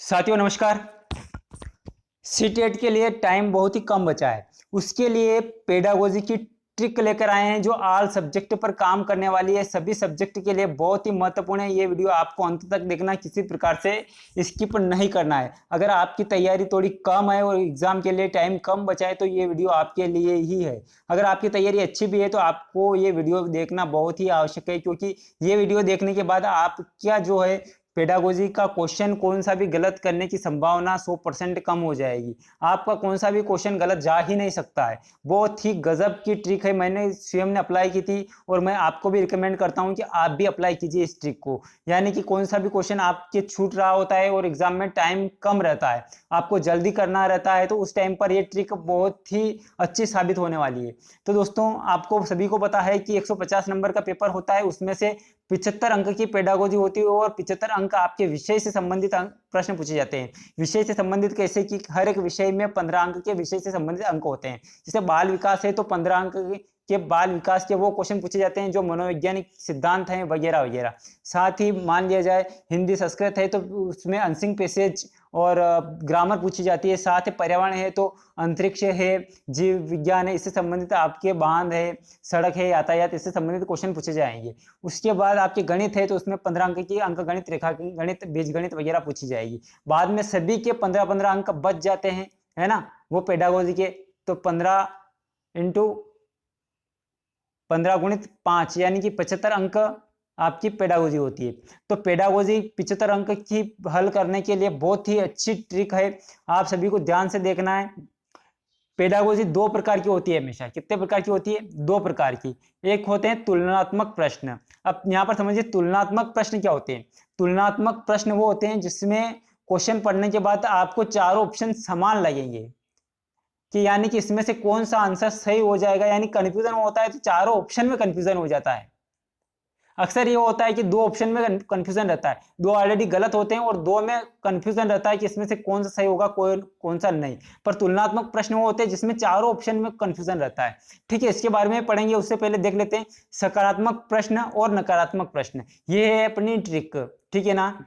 साथियों नमस्कार। सीटेट के लिए टाइम बहुत ही कम बचा है। उसके लिए पेडागोजी की ट्रिक लेकर आए हैं जो ऑल सब्जेक्ट पर काम करने वाली है। सभी सब्जेक्ट के लिए बहुत ही महत्वपूर्ण है। ये वीडियो आपको अंत तक देखना, किसी प्रकार से स्किप नहीं करना है। अगर आपकी तैयारी थोड़ी कम है और एग्जाम के लिए टाइम कम बचा है तो ये वीडियो आपके लिए ही है। अगर आपकी तैयारी अच्छी भी है तो आपको ये वीडियो देखना बहुत ही आवश्यक है, क्योंकि ये वीडियो देखने के बाद आप क्या जो है पेडागोजी का क्वेश्चन कौन सा भी गलत करने की संभावना 100% कम हो जाएगी। आपका कौन सा भी क्वेश्चन गलत जा ही नहीं सकता है। बहुत ही गजब की ट्रिक है, मैंने स्वयं ने अप्लाई की थी और मैं आपको भी रिकमेंड करता हूं कि आप भी अप्लाई कीजिए इस ट्रिक को। यानी कि कौन सा भी क्वेश्चन आपके छूट रहा होता है और एग्जाम में टाइम कम रहता है, आपको जल्दी करना रहता है, तो उस टाइम पर यह ट्रिक बहुत ही अच्छी साबित होने वाली है। तो दोस्तों, आपको सभी को पता है कि 150 नंबर का पेपर होता है, उसमें से 75 अंक की पेडागोजी होती है और 75 अंक आपके विषय से संबंधित प्रश्न पूछे जाते हैं। विषय से संबंधित कैसे कि हर एक विषय में 15 अंक के विषय से संबंधित अंक होते हैं। जैसे बाल विकास है तो 15 अंक के बाल विकास के वो क्वेश्चन पूछे जाते हैं जो मनोवैज्ञानिक सिद्धांत हैं वगैरह वगैरह। साथ ही मान लिया जाए हिंदी संस्कृत है तो उसमें अनसिंग पैसेज और ग्रामर पूछी जाती है। साथ ही पर्यावरण है तो अंतरिक्ष है, जीव विज्ञान है, इससे संबंधित आपके बांध है, सड़क है, यातायात, इससे संबंधित क्वेश्चन पूछे जाएंगे। उसके बाद आपके गणित है तो उसमें 15 अंक की अंक गणित, रेखा गणित, बीजगणित वगैरह पूछी जाएगी। बाद में सभी के 15-15 अंक बच जाते हैं, है ना, वो पेडागोजी के। तो 15 इंटू 15 गुणित 5 यानी कि 75 अंक आपकी पेडागोजी होती है। तो पेडागोजी 75 अंक की हल करने के लिए बहुत ही अच्छी ट्रिक है, आप सभी को ध्यान से देखना है। पेडागोजी दो प्रकार की होती है हमेशा। कितने प्रकार की होती है? दो प्रकार की। एक होते हैं तुलनात्मक प्रश्न। अब यहाँ पर समझिए तुलनात्मक प्रश्न क्या होते हैं। तुलनात्मक प्रश्न वो होते हैं जिसमें क्वेश्चन पढ़ने के बाद आपको चारों ऑप्शन समान लगेंगे, कि यानी कि इसमें से कौन सा आंसर सही हो जाएगा। यानी कंफ्यूजन होता है तो चारों ऑप्शन में कंफ्यूजन हो जाता है। अक्सर ये होता है कि दो ऑप्शन में कंफ्यूजन रहता है, दो ऑलरेडी गलत होते हैं और दो में कंफ्यूजन रहता है कि इसमें से कौन सा सही होगा, कौन सा नहीं। पर तुलनात्मक प्रश्न वो होते हैं जिसमें चारों ऑप्शन में कंफ्यूजन रहता है। ठीक है, इसके बारे में पढ़ेंगे, उससे पहले देख लेते हैं सकारात्मक प्रश्न और नकारात्मक प्रश्न। ये है अपनी ट्रिक, ठीक है ना।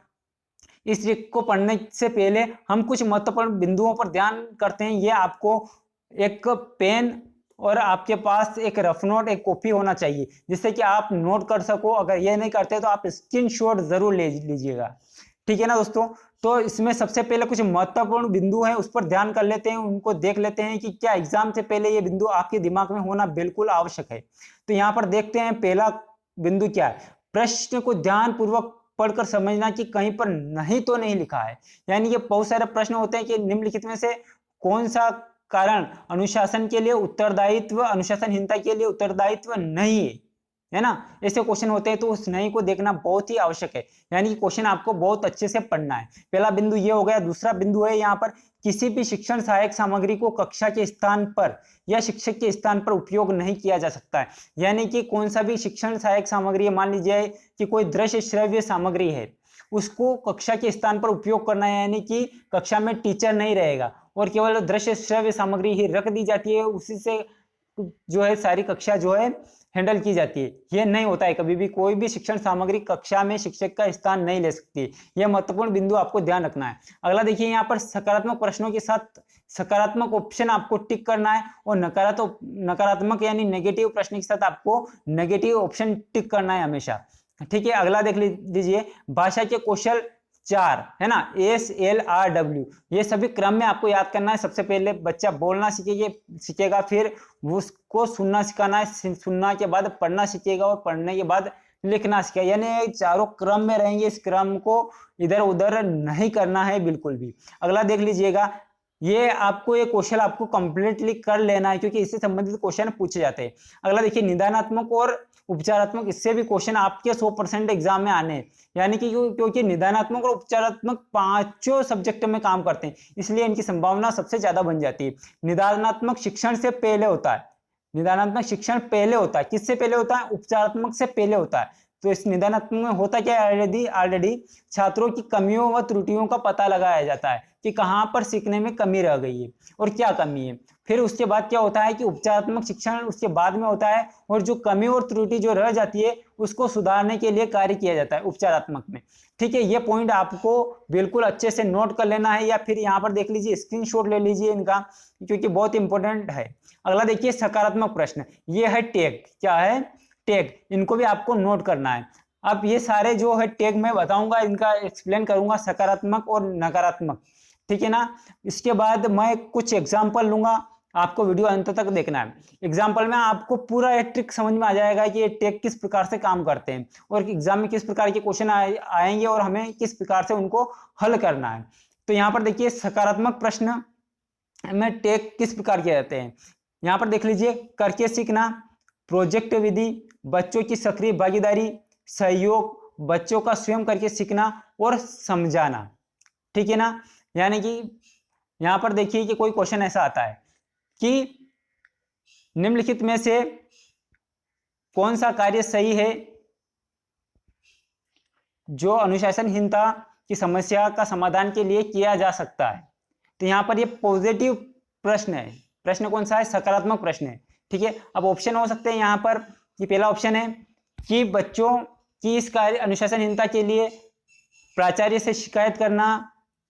इस ट्रिक को पढ़ने से पहले हम कुछ महत्वपूर्ण बिंदुओं पर ध्यान करते हैं। ये आपको एक पेन और आपके पास एक रफ नोट, एक कॉपी होना चाहिए जिससे कि आप नोट कर सको। अगर ये नहीं करते तो आप स्क्रीनशॉट जरूर ले लीजिएगा, ठीक है ना दोस्तों। तो इसमें सबसे पहले कुछ महत्वपूर्ण बिंदु हैं, उस पर ध्यान कर लेते हैं, उनको देख लेते हैं कि क्या एग्जाम से पहले ये बिंदु आपके दिमाग में होना बिल्कुल आवश्यक है। तो यहाँ पर देखते हैं पहला बिंदु क्या है। प्रश्न को ध्यान पूर्वक पढ़कर समझना कि कहीं पर नहीं तो नहीं लिखा है। यानी कि बहुत सारे प्रश्न होते हैं कि निम्नलिखित में से कौन सा कारण अनुशासन के लिए उत्तरदायित्व, अनुशासनहीनता के लिए उत्तरदायित्व नहीं है ना। ऐसे क्वेश्चन होते हैं तो उस नहीं को देखना बहुत ही आवश्यक है। यानी कि क्वेश्चन आपको बहुत अच्छे से पढ़ना है। पहला बिंदु ये हो गया। दूसरा बिंदु है यहाँ पर, किसी भी शिक्षण सहायक सामग्री को कक्षा के स्थान पर या शिक्षक के स्थान पर उपयोग नहीं किया जा सकता है। यानी कि कौन सा भी शिक्षण सहायक सामग्री, मान लीजिए कि कोई दृश्य श्रव्य सामग्री है, उसको कक्षा के स्थान पर उपयोग करना है। यानी कि कक्षा में टीचर नहीं रहेगा और केवल दृश्य श्रव्य सामग्री ही रख दी जाती है, उसी से जो है सारी कक्षा जो है हैंडल की जाती है। ये नहीं होता है कभी भी। कोई भी शिक्षण सामग्री कक्षा में शिक्षक का स्थान नहीं ले सकती। यह महत्वपूर्ण बिंदु आपको ध्यान रखना है। अगला देखिए, यहाँ पर सकारात्मक प्रश्नों के साथ सकारात्मक ऑप्शन आपको टिक करना है और नकारात्मक यानी नेगेटिव प्रश्न के साथ आपको नेगेटिव ऑप्शन टिक करना है हमेशा, ठीक है। अगला देख लीजिए, भाषा के कौशल 4 है ना, SLRW। ये सभी क्रम में आपको याद करना है। सबसे पहले बच्चा बोलना सीखेगा, फिर उसको सुनना सिखाना है, सुनना के बाद पढ़ना सीखेगा और पढ़ने के बाद लिखना सीखेगा। यानी चारों क्रम में रहेंगे, इस क्रम को इधर उधर नहीं करना है बिल्कुल भी। अगला देख लीजिएगा, ये आपको ये कौशल आपको कंप्लीटली कर लेना है क्योंकि इससे संबंधित क्वेश्चन पूछे जाते हैं। अगला देखिए, निदानात्मक और उपचारात्मक, इससे भी क्वेश्चन आपके 100% एग्जाम में आने हैं। यानी कि क्योंकि निदानात्मक और उपचारात्मक पांचों सब्जेक्ट में काम करते हैं, इसलिए इनकी संभावना सबसे ज्यादा बन जाती है। निदानात्मक शिक्षण से पहले होता है, निदानात्मक शिक्षण पहले होता है। किससे पहले होता है? उपचारात्मक से पहले होता है। तो इस निदानात्मक में होता क्या है, ऑलरेडी छात्रों की कमियों व त्रुटियों का पता लगाया जाता है कि कहां पर सीखने में कमी रह गई है और क्या कमी है। फिर उसके बाद क्या होता है कि उपचारात्मक शिक्षण उसके बाद में होता है, और जो कमी और त्रुटि जो रह जाती है उसको सुधारने के लिए कार्य किया जाता है उपचारात्मक में। ठीक है, ये पॉइंट आपको बिल्कुल अच्छे से नोट कर लेना है, या फिर यहाँ पर देख लीजिए, स्क्रीनशॉट ले लीजिए इनका, क्योंकि बहुत इंपॉर्टेंट है। अगला देखिए सकारात्मक प्रश्न, ये है टैग। क्या है? टैग। इनको भी आपको नोट करना है। अब ये सारे जो है टैग मैं बताऊंगा, इनका एक्सप्लेन करूंगा, सकारात्मक और नकारात्मक। ठीक है ना। इसके बाद मैं कुछ एग्जाम्पल लूंगा, आपको वीडियो अंत तक देखना है। एग्जाम्पल में आपको पूरा एक ट्रिक समझ में आ जाएगा कि ये टैग किस प्रकार से काम करते हैं, और एग्जाम में किस प्रकार के क्वेश्चन आएंगे, और हमें किस प्रकार से उनको हल करना है। तो यहाँ पर देखिए सकारात्मक प्रश्न में टैग किस प्रकार के रहते हैं। यहाँ पर देख लीजिए, करके सीखना, प्रोजेक्ट विधि, बच्चों की सक्रिय भागीदारी, सहयोग, बच्चों का स्वयं करके सीखना और समझाना। ठीक है ना। यानी कि यहां पर देखिए कि कोई क्वेश्चन ऐसा आता है कि निम्नलिखित में से कौन सा कार्य सही है जो अनुशासनहीनता की समस्या का समाधान के लिए किया जा सकता है। तो यहां पर ये पॉजिटिव प्रश्न है। प्रश्न कौन सा है? सकारात्मक प्रश्न है। ठीक है, अब ऑप्शन हो सकते हैं यहां पर कि पहला ऑप्शन है कि बच्चों की इस कार्य अनुशासनहीनता के लिए प्राचार्य से शिकायत करना,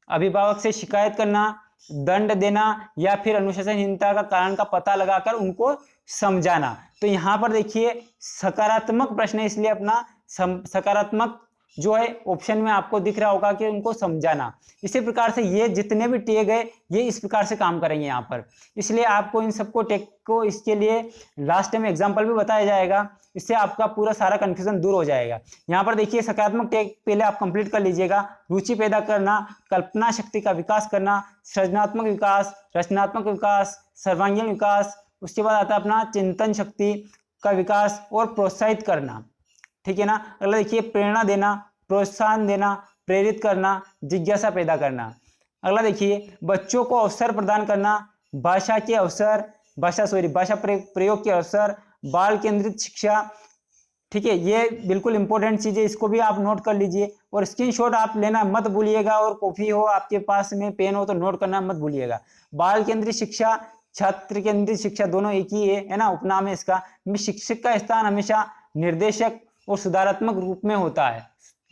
अभिभावक से शिकायत करना, दंड देना, या फिर अनुशासनहीनता का कारण का पता लगाकर उनको समझाना। तो यहां पर देखिए सकारात्मक प्रश्न है, इसलिए अपना सकारात्मक जो है ऑप्शन में आपको दिख रहा होगा कि उनको समझाना। इसी प्रकार से ये जितने भी टैग है ये इस प्रकार से काम करेंगे यहाँ पर, इसलिए आपको इन सबको टैग को इसके लिए लास्ट में एग्जाम्पल भी बताया जाएगा, इससे आपका पूरा सारा कंफ्यूजन दूर हो जाएगा। यहाँ पर देखिए सकारात्मक टैग पहले आप कंप्लीट कर लीजिएगा। रुचि पैदा करना, कल्पना शक्ति का विकास करना, सृजनात्मक विकास, रचनात्मक विकास, सर्वांगीण विकास, उसके बाद आता है अपना चिंतन शक्ति का विकास और प्रोत्साहित करना। ठीक है ना। अगला देखिए प्रेरणा देना, प्रोत्साहन देना, प्रेरित करना, जिज्ञासा पैदा करना। अगला देखिए बच्चों को अवसर प्रदान करना, भाषा प्रयोग के अवसर, बाल केंद्रित शिक्षा। ठीक है, ये बिल्कुल इंपॉर्टेंट चीज है, इसको भी आप नोट कर लीजिए, और स्क्रीनशॉट आप लेना मत भूलिएगा, और कॉपी हो आपके पास में, पेन हो तो नोट करना मत भूलिएगा। बाल केंद्रित शिक्षा, छात्र केंद्रित शिक्षा दोनों एक ही है ना, उपनाम है इसका। शिक्षक का स्थान हमेशा निर्देशक और सुधारात्मक रूप में होता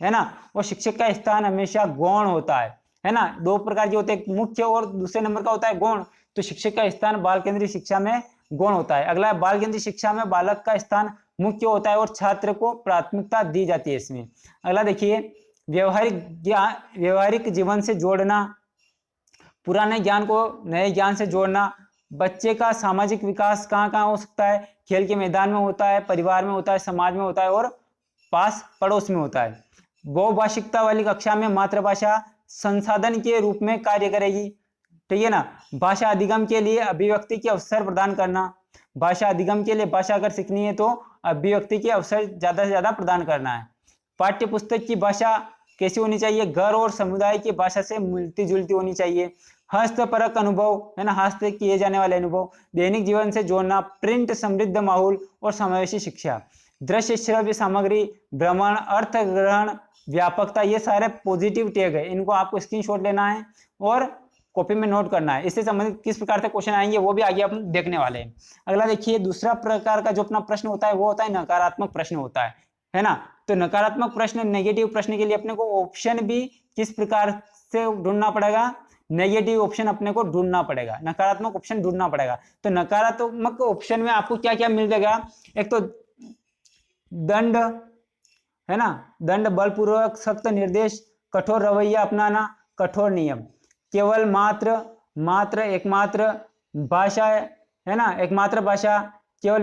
है ना, और शिक्षक का स्थान हमेशा गौण होता है ना। दो प्रकार के होते हैं, मुख्य और दूसरे नंबर का होता है गौण। तो शिक्षक का स्थान बाल केंद्रीय शिक्षा में गौण होता है। अगला बाल केंद्रीय शिक्षा में बालक का स्थान मुख्य होता है और छात्र को प्राथमिकता दी जाती है इसमें। अगला देखिए व्यवहारिक जीवन से जोड़ना, पुराने ज्ञान को नए ज्ञान से जोड़ना। बच्चे का सामाजिक विकास कहाँ कहाँ हो सकता है? खेल के मैदान में होता है, परिवार में होता है, समाज में होता है, और पास पड़ोस में होता है। बहुभाषिकता वाली कक्षा में मातृभाषा संसाधन के रूप में कार्य करेगी। ठीक है ना। भाषा अधिगम के लिए अभिव्यक्ति के अवसर प्रदान करना, भाषा अधिगम के लिए भाषा अगर सीखनी है तो अभिव्यक्ति के अवसर ज्यादा से ज्यादा प्रदान करना है। पाठ्य पुस्तक की भाषा कैसी होनी चाहिए? घर और समुदाय की भाषा से मिलती जुलती होनी चाहिए। हस्तपरक अनुभव है ना, हस्त किए जाने वाले अनुभव, दैनिक जीवन से जोड़ना, प्रिंट समृद्ध माहौल और समावेशी शिक्षा। दृश्य श्रव्य सामग्री, भ्रमण, अर्थ ग्रहण, व्यापकता, ये सारे पॉजिटिव टैग है, इनको आपको स्क्रीनशॉट लेना है और कॉपी में नोट करना है। इससे संबंधित किस प्रकार से क्वेश्चन आएंगे वो भी आगे अपन देखने वाले हैं। अगला देखिए दूसरा प्रकार का जो अपना प्रश्न होता है वो होता है नकारात्मक प्रश्न होता है ना। तो नकारात्मक प्रश्न, नेगेटिव प्रश्न के लिए अपने को ऑप्शन भी किस प्रकार से ढूंढना पड़ेगा? नेगेटिव ऑप्शन अपने को ढूंढना पड़ेगा, नकारात्मक ऑप्शन ढूंढना पड़ेगा। तो नकारात्मक ऑप्शन में आपको क्या क्या मिल जाएगा? एक तो दंड है ना, दंड, बलपूर्वक सख्त निर्देश, कठोर रवैया अपनाना, कठोर नियम। केवल मात्र एकमात्र भाषा है ना, एकमात्र भाषा केवल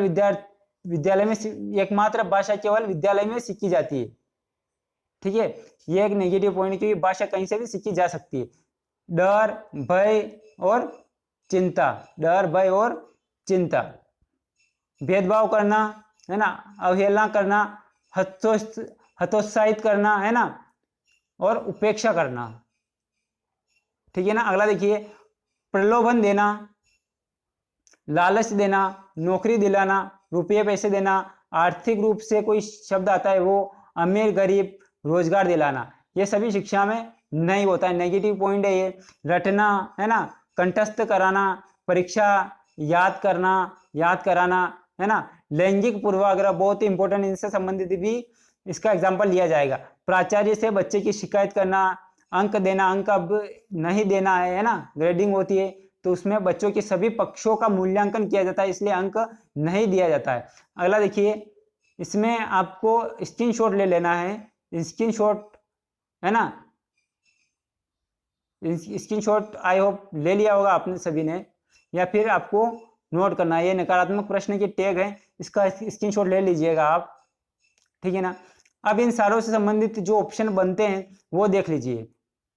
विद्यालय में, एकमात्र भाषा केवल विद्यालय में सीखी जाती है। ठीक है, ये एक नेगेटिव पॉइंट, क्योंकि भाषा कहीं से भी सीखी जा सकती है। डर, भय और चिंता, डर, भय और चिंता। भेदभाव करना है ना, अवहेलना करना, हतोत्साहित करना है ना, और उपेक्षा करना। ठीक है ना। अगला देखिए प्रलोभन देना, लालच देना, नौकरी दिलाना, रुपये पैसे देना, आर्थिक रूप से कोई शब्द आता है वो, अमीर गरीब, रोजगार दिलाना, ये सभी शिक्षा में नहीं होता है, नेगेटिव पॉइंट है ये। रटना है ना, कंठस्थ कराना, परीक्षा याद कराना, है ना। लैंगिक पूर्वाग्रह बहुत ही इंपॉर्टेंट, इनसे संबंधित भी इसका एग्जाम्पल लिया जाएगा। प्राचार्य से बच्चे की शिकायत करना, अंक देना, अंक अब नहीं देना है ना, ग्रेडिंग होती है तो उसमें बच्चों के सभी पक्षों का मूल्यांकन किया जाता है, इसलिए अंक नहीं दिया जाता है। अगला देखिए, इसमें आपको स्क्रीनशॉट ले लेना है, स्क्रीनशॉट, है ना। स्क्रीनशॉट आई होप ले लिया होगा आपने सभी ने, या फिर आपको नोट करना है। ये नकारात्मक प्रश्न की टैग है, इसका स्क्रीनशॉट ले लीजिएगा आप, ठीक है ना। अब इन सारों से संबंधित जो ऑप्शन बनते हैं वो देख लीजिए,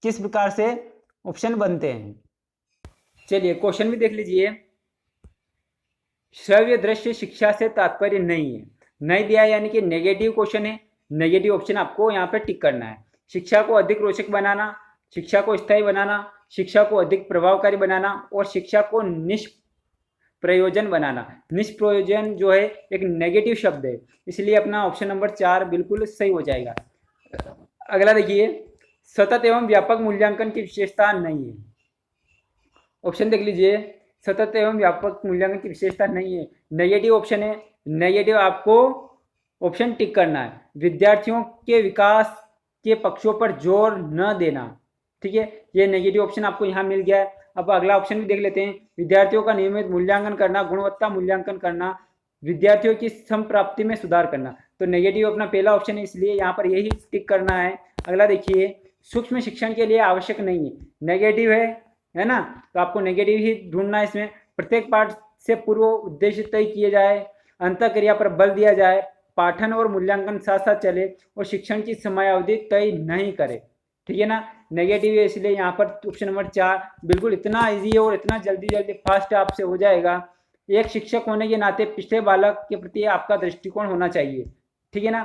किस प्रकार से ऑप्शन बनते हैं। चलिए क्वेश्चन भी देख लीजिए। श्रव्य दृश्य शिक्षा से तात्पर्य नहीं है, नहीं दिया यानी कि नेगेटिव क्वेश्चन है, नेगेटिव ऑप्शन आपको यहाँ पे टिक करना है। शिक्षा को अधिक रोचक बनाना, शिक्षा को स्थायी बनाना, शिक्षा को अधिक प्रभावकारी बनाना और शिक्षा को निष्प्रयोजन बनाना। निष्प्रयोजन जो है एक नेगेटिव शब्द है, इसलिए अपना ऑप्शन नंबर 4 बिल्कुल सही हो जाएगा। अगला देखिए, सतत एवं व्यापक मूल्यांकन की विशेषता नहीं है। ऑप्शन देख लीजिए, सतत एवं व्यापक मूल्यांकन की विशेषता नहीं है, नेगेटिव ऑप्शन है। नेगेटिव आपको ऑप्शन टिक करना है। विद्यार्थियों के विकास के पक्षों पर जोर न देना, ठीक है, ये नेगेटिव ऑप्शन आपको यहाँ मिल गया है। अब अगला ऑप्शन भी देख लेते हैं। विद्यार्थियों का नियमित मूल्यांकन करना, गुणवत्ता मूल्यांकन करना, विद्यार्थियों की समप्राप्ति में सुधार करना, तो नेगेटिव अपना पहला ऑप्शन है, इसलिए यहाँ पर यही टिक करना है। अगला देखिए, सूक्ष्म शिक्षण के लिए आवश्यक नहीं है, नेगेटिव है ना, तो आपको नेगेटिव ही ढूंढना है इसमें। प्रत्येक पाठ से पूर्व उद्देश्य तय किए जाए, अंतःक्रिया पर बल दिया जाए, पाठन और मूल्यांकन साथ साथ चले और शिक्षण की समयावधि तय नहीं करे, ठीक है ना। नेगेटिव है, इसलिए यहाँ पर ऑप्शन नंबर 4 बिल्कुल इतना इजी है और इतना जल्दी फास्ट आपसे हो जाएगा। एक शिक्षक होने के नाते पिछले बालक के प्रति आपका दृष्टिकोण होना चाहिए, ठीक है ना,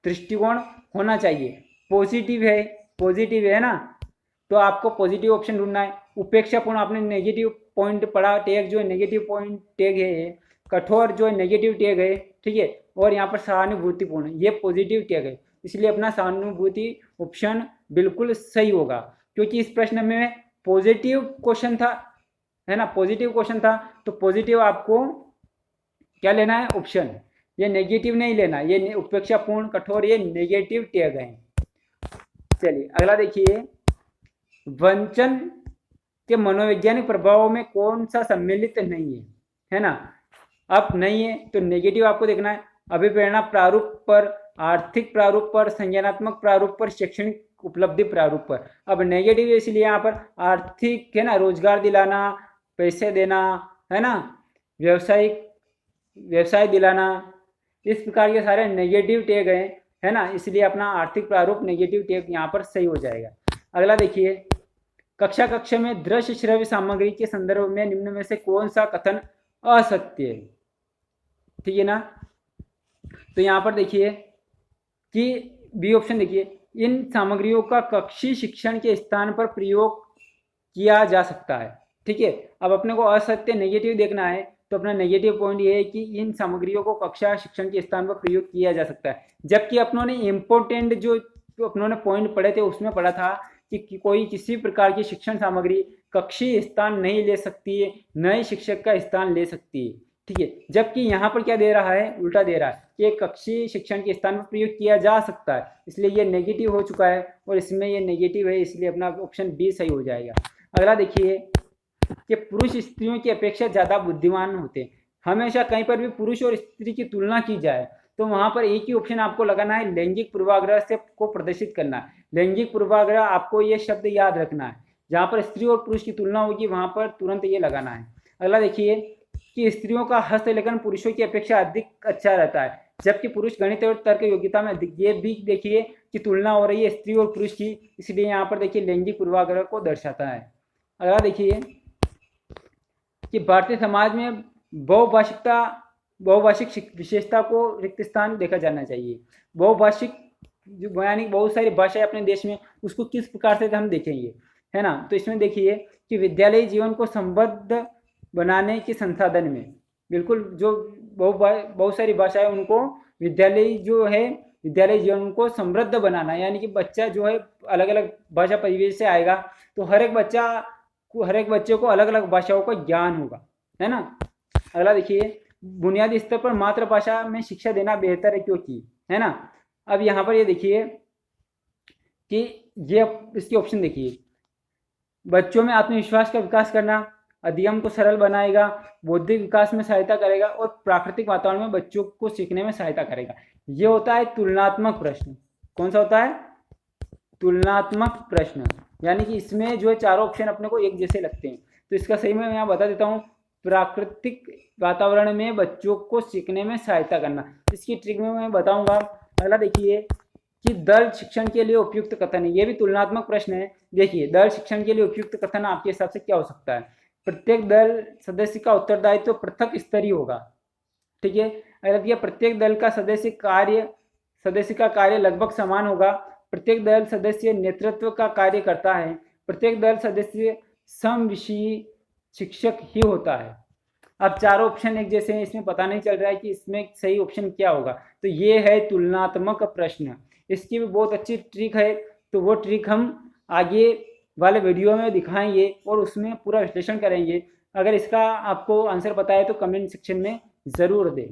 दृष्टिकोण होना चाहिए। पॉजिटिव है ना, तो आपको पॉजिटिव ऑप्शन ढूंढना है। उपेक्षापूर्ण, आपने नेगेटिव पॉइंट पढ़ा, टैग जो है नेगेटिव पॉइंट टैग है। कठोर जो है नेगेटिव टैग है, ठीक है, और यहाँ पर सहानुभूतिपूर्ण ये पॉजिटिव टैग है, इसलिए अपना सहानुभूति ऑप्शन बिल्कुल सही होगा, क्योंकि इस प्रश्न में पॉजिटिव क्वेश्चन था, है ना, पॉजिटिव क्वेश्चन था, तो पॉजिटिव आपको क्या लेना है, ऑप्शन। ये नेगेटिव नहीं लेना, ये उपेक्षापूर्ण, कठोर ये नेगेटिव टैग है। चलिए अगला देखिए, वंचन के मनोवैज्ञानिक प्रभावों में कौन सा सम्मिलित नहीं है ना। अब नहीं है तो नेगेटिव आपको देखना है। अभिप्रेरणा प्रारूप पर, आर्थिक प्रारूप पर, संज्ञानात्मक प्रारूप पर, शैक्षणिक उपलब्धि प्रारूप पर। अब नेगेटिव है इसलिए यहाँ पर आर्थिक, है ना, रोजगार दिलाना, पैसे देना, है ना, व्यवसाय दिलाना, इस प्रकार के सारे नेगेटिव टैग हैं, है ना, इसलिए अपना आर्थिक प्रारूप नेगेटिव टैग यहाँ पर सही हो जाएगा। अगला देखिए, कक्षा में दृश्य श्रव्य सामग्री के संदर्भ में निम्न में से कौन सा कथन असत्य है, ठीक है ना। तो यहाँ पर देखिए कि बी ऑप्शन देखिए, इन सामग्रियों का कक्षीय शिक्षण के स्थान पर प्रयोग किया जा सकता है, ठीक है। अब अपने को असत्य नेगेटिव देखना है, तो अपना नेगेटिव पॉइंट ये है कि इन सामग्रियों को कक्षा शिक्षण के स्थान पर प्रयोग किया जा सकता है। जबकि अपनों ने इम्पोर्टेंट जो अपनों ने पॉइंट पढ़े थे उसमें पढ़ा था कि कोई किसी प्रकार की शिक्षण सामग्री कक्षीय स्थान नहीं ले सकती है, नए शिक्षक का स्थान ले सकती है, ठीक है। जबकि यहाँ पर क्या दे रहा है, उल्टा दे रहा है कि कक्षीय शिक्षण के स्थान पर प्रयोग किया जा सकता है, इसलिए ये नेगेटिव हो चुका है और इसमें ये नेगेटिव है, इसलिए अपना ऑप्शन बी सही हो जाएगा। अगला देखिए कि पुरुष स्त्रियों की अपेक्षा ज़्यादा बुद्धिमान होते हैं। हमेशा कहीं पर भी पुरुष और स्त्री की तुलना की जाए तो वहाँ पर एक ही ऑप्शन आपको लगाना है, लैंगिक पूर्वाग्रह से को प्रदर्शित करना है। लैंगिक पूर्वाग्रह आपको ये शब्द याद रखना है, जहाँ पर स्त्री और पुरुष की तुलना होगी वहाँ पर तुरंत ये लगाना है। अगला देखिए कि स्त्रियों का हस्तलेखन पुरुषों की अपेक्षा अधिक अच्छा रहता है, जबकि पुरुष गणित और तर्क योग्यता में अधिक। ये भी देखिए कि तुलना हो रही है स्त्री और पुरुष की, इसलिए यहाँ पर देखिए लैंगिक पूर्वाग्रह को दर्शाता है। अगला देखिए कि भारतीय समाज में बहुभाषिक विशेषता को रिक्त स्थान देखा जाना चाहिए। बहुभाषिक जो यानी बहुत सारी भाषाएं अपने देश में, उसको किस प्रकार से हम देखेंगे, है ना। तो इसमें देखिए कि विद्यालय जीवन को संबद्ध बनाने के संसाधन में बिल्कुल जो बहुत सारी भाषाएं, उनको विद्यालय जीवन को समृद्ध बनाना, यानी कि बच्चा जो है अलग अलग भाषा परिवेश से आएगा तो हर एक बच्चे को अलग अलग भाषाओं का ज्ञान होगा, है ना। अगला देखिए, बुनियादी स्तर पर मातृभाषा में शिक्षा देना बेहतर है क्योंकि, है ना। अब यहाँ पर ये देखिए कि ये इसके ऑप्शन देखिए, बच्चों में आत्मविश्वास का विकास करना, अधिगम को सरल बनाएगा, बौद्धिक विकास में सहायता करेगा और प्राकृतिक वातावरण में बच्चों को सीखने में सहायता करेगा। ये होता है तुलनात्मक प्रश्न। कौन सा होता है? तुलनात्मक प्रश्न। यानी कि इसमें जो है चारों ऑप्शन अपने को एक जैसे लगते हैं। तो इसका सही मैं यहाँ बता देता हूँ, प्राकृतिक वातावरण में बच्चों को सीखने में सहायता करना। इसकी ट्रिक में मैं बताऊंगा। अगला देखिए कि दल शिक्षण के लिए उपयुक्त कथन है। ये भी तुलनात्मक प्रश्न है। देखिए, दल शिक्षण के लिए उपयुक्त कथन आपके हिसाब से क्या हो सकता है? प्रत्येक दल सदस्य का उत्तरदायित्व पृथक स्तरीय होगा। ठीक है। अगला दिया, प्रत्येक दल का सदस्य का कार्य लगभग समान होगा। प्रत्येक दल सदस्य नेतृत्व का कार्य करता है। प्रत्येक दल सदस्य समविषयी शिक्षक ही होता है। अब चारों ऑप्शन एक जैसे हैं, इसमें पता नहीं चल रहा है कि इसमें सही ऑप्शन क्या होगा। तो ये है तुलनात्मक प्रश्न। इसकी भी बहुत अच्छी ट्रिक है, तो वो ट्रिक हम आगे वाले वीडियो में दिखाएंगे और उसमें पूरा विश्लेषण करेंगे। अगर इसका आपको आंसर पता है तो कमेंट सेक्शन में ज़रूर दें।